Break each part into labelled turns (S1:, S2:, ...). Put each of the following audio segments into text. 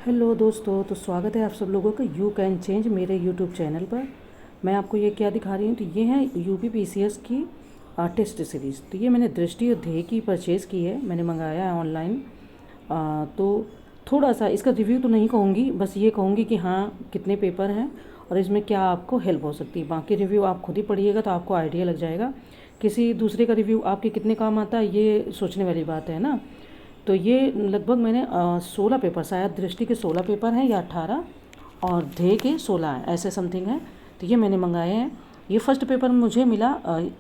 S1: Hello दोस्तों, तो स्वागत है आप सब लोगों का यू कैन चेंज मेरे यूट्यूब चैनल पर। मैं आपको ये क्या दिखा रही हूँ, तो ये है यूपी पीसीएस की टेस्ट सीरीज़। तो ये मैंने दृष्टि और ध्येय की परचेज़ की है, मैंने मंगाया है ऑनलाइन। तो थोड़ा सा इसका रिव्यू तो नहीं कहूँगी, बस ये कहूँगी कि हाँ कितने पेपर हैं और इसमें क्या आपको हेल्प हो सकती है। बाकी रिव्यू आप खुद ही पढ़िएगा तो आपको आइडिया लग जाएगा। किसी दूसरे का रिव्यू आपके कितने काम आता है ये सोचने वाली बात है ना। तो ये लगभग मैंने 16 पेपर, शायद दृष्टि के 16 पेपर हैं या 18 और ध्येय के 16 हैं, ऐसे समथिंग हैं। तो ये मैंने मंगाए हैं। ये फर्स्ट पेपर मुझे मिला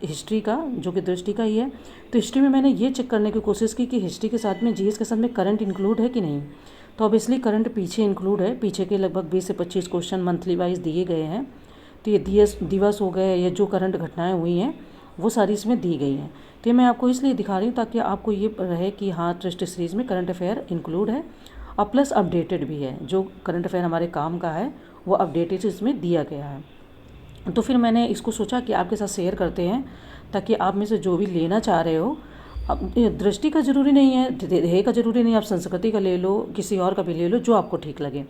S1: हिस्ट्री का, जो कि दृष्टि का ही है। तो हिस्ट्री में मैंने ये चेक करने की कोशिश की कि हिस्ट्री के साथ में जीएस के साथ में करंट इंक्लूड है कि नहीं। तो ऑब्वियसली करंट पीछे इंक्लूड है, पीछे के लगभग 20 से 25 क्वेश्चन मंथली वाइज दिए गए हैं। तो ये दिवस हो गए या जो करंट घटनाएँ हुई हैं वो सारी इसमें दी गई हैं। तो ये मैं आपको इसलिए दिखा रही हूँ ताकि आपको ये रहे कि हाँ टेस्ट सीरीज़ में करंट अफेयर इंक्लूड है और प्लस अपडेटेड भी है। जो करंट अफेयर हमारे काम का है वो अपडेटेड इसमें दिया गया है। तो फिर मैंने इसको सोचा कि आपके साथ शेयर करते हैं ताकि आप में से जो भी लेना चाह रहे हो, अब दृष्टि का ज़रूरी नहीं है, ध्येय का ज़रूरी नहीं, आप संस्कृति का ले लो, किसी और का भी ले लो, जो आपको ठीक लगे।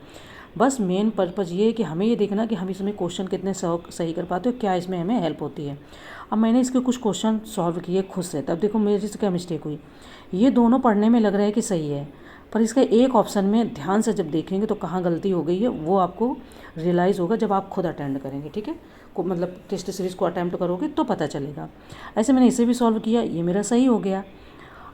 S1: बस मेन पर्पज़ ये है कि हमें ये देखना कि हम इसमें क्वेश्चन कितने सही कर पाते हो, क्या इसमें हमें हेल्प होती है। अब मैंने इसके कुछ क्वेश्चन सॉल्व किए खुद से, तब देखो मेरे से क्या मिस्टेक हुई। ये दोनों पढ़ने में लग रहा है कि सही है, पर इसका एक ऑप्शन में ध्यान से जब देखेंगे तो कहाँ गलती हो गई है वो आपको रियलाइज़ होगा जब आप खुद अटेंड करेंगे। ठीक है, मतलब टेस्ट सीरीज़ को अटैम्प्ट करोगे तो पता चलेगा। ऐसे मैंने इसे भी सॉल्व किया, ये मेरा सही हो गया।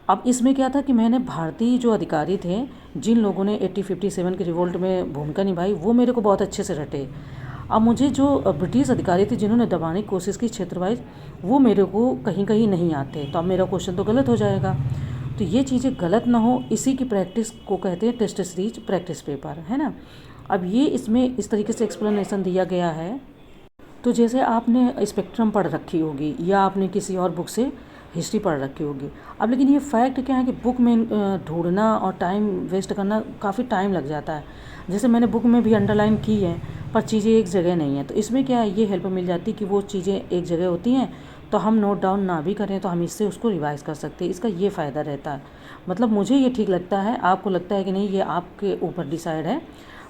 S1: अब इसमें क्या था कि मैंने भारतीय जो अधिकारी थे, जिन लोगों ने 1857 की रिवोल्ट में भूमिका निभाई, वो मेरे को बहुत अच्छे से रटे। अब मुझे जो ब्रिटिश अधिकारी थे जिन्होंने दबाने की कोशिश की क्षेत्र वाइज, वो मेरे को कहीं कहीं नहीं आते। तो अब मेरा क्वेश्चन तो गलत हो जाएगा। तो ये चीज़ें गलत ना हो, इसी की प्रैक्टिस को कहते हैं टेस्ट सीरीज प्रैक्टिस पेपर, है ना। अब ये इसमें इस तरीके से एक्सप्लेनेशन दिया गया है। तो जैसे आपने स्पेक्ट्रम पढ़ रखी होगी या आपने किसी और बुक से हिस्ट्री पढ़ रखी होगी। अब लेकिन ये फैक्ट क्या है कि बुक में ढूंढना और टाइम वेस्ट करना काफ़ी टाइम लग जाता है। जैसे मैंने बुक में भी अंडरलाइन की है पर चीज़ें एक जगह नहीं है, तो इसमें क्या है, ये हेल्प मिल जाती है कि वो चीज़ें एक जगह होती हैं, तो हम नोट डाउन ना भी करें तो हम इससे उसको रिवाइज़ कर सकते हैं। इसका ये फ़ायदा रहता है। मतलब मुझे ये ठीक लगता है, आपको लगता है कि नहीं, ये आपके ऊपर डिसाइड है।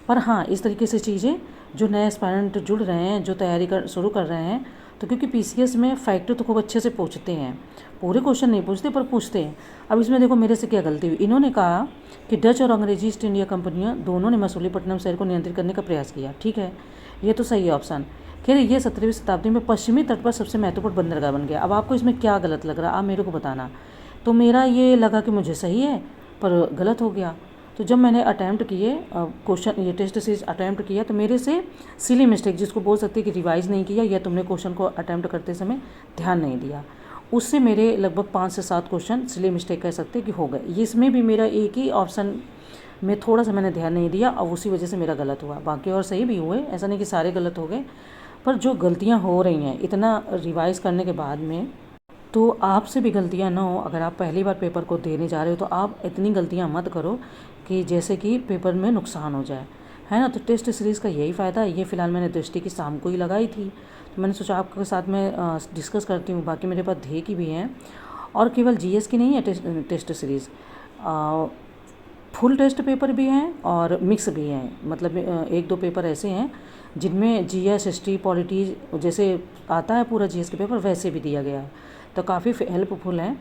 S1: पर हाँ, इस तरीके से चीज़ें जो नए एस्पायरेंट जुड़ रहे हैं, जो तैयारी शुरू कर रहे हैं, तो क्योंकि पीसीएस में फैक्टर तो खूब अच्छे से पूछते हैं, पूरे क्वेश्चन नहीं पूछते पर पूछते हैं। अब इसमें देखो मेरे से क्या गलती हुई। इन्होंने कहा कि डच और अंग्रेजी ईस्ट इंडिया कंपनियां दोनों ने मसूलीपट्टनम शहर को नियंत्रित करने का प्रयास किया। ठीक है, ये तो सही है ऑप्शन। खैर, ये 17वीं शताब्दी में पश्चिमी तट पर सबसे महत्वपूर्ण बंदरगाह बन गया। अब आपको इसमें क्या गलत लग रहा है, आप मेरे को बताना। तो मेरा ये लगा कि मुझे सही है पर गलत हो गया। तो जब मैंने अटैम्प्ट किए क्वेश्चन, ये टेस्ट सीरीज अटैम्प्ट किया, तो मेरे से सिली मिस्टेक, जिसको बोल सकते हैं कि रिवाइज़ नहीं किया या तुमने क्वेश्चन को अटैम्प्ट करते समय ध्यान नहीं दिया, उससे मेरे लगभग 5 से 7 क्वेश्चन सिली मिस्टेक कह सकते कि हो गए। इसमें भी मेरा एक ही ऑप्शन में थोड़ा सा मैंने ध्यान नहीं दिया और उसी वजह से मेरा गलत हुआ। बाकी और सही भी हुए, ऐसा नहीं कि सारे गलत हो गए। पर जो गलतियाँ हो रही हैं इतना रिवाइज़ करने के बाद में, तो आपसे भी गलतियां ना हो। अगर आप पहली बार पेपर को देने जा रहे हो तो आप इतनी गलतियां मत करो कि जैसे कि पेपर में नुकसान हो जाए, है ना। तो टेस्ट सीरीज़ का यही फ़ायदा है। ये फ़िलहाल मैंने दृष्टि की शाम को ही लगाई थी, तो मैंने सोचा आपके साथ में डिस्कस करती हूँ। बाकी मेरे पास ध्येय की भी हैं और केवल जीएस की नहीं है test series, full test paper भी हैं और मिक्स भी हैं। मतलब 1-2 पेपर ऐसे हैं जिनमें जीएस, हिस्ट्री, पॉलिटी जैसे आता है पूरा जीएस के पेपर, वैसे भी दिया गया है। तो काफ़ी हेल्पफुल है।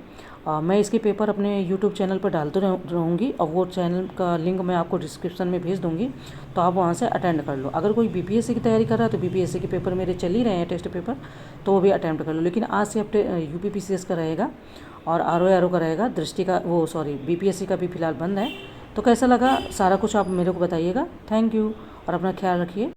S1: मैं इसके पेपर अपने यूट्यूब चैनल पर डालते रहूँगी और वो चैनल का लिंक मैं आपको डिस्क्रिप्शन में भेज दूँगी, तो आप वहाँ से अटेंड कर लो। अगर कोई बीपीएससी की तैयारी कर रहा है तो बीपीएससी के पेपर मेरे चल ही रहे हैं टेस्ट पेपर, तो वो भी अटैम्प्ट कर लो। लेकिन आज से अब यूपीपीसीएस का रहेगा और आरओ का रहेगा, दृष्टि का बीपीएससी का भी फ़िलहाल बंद है। तो कैसा लगा सारा कुछ आप मेरे को बताइएगा। थैंक यू और अपना ख्याल रखिए।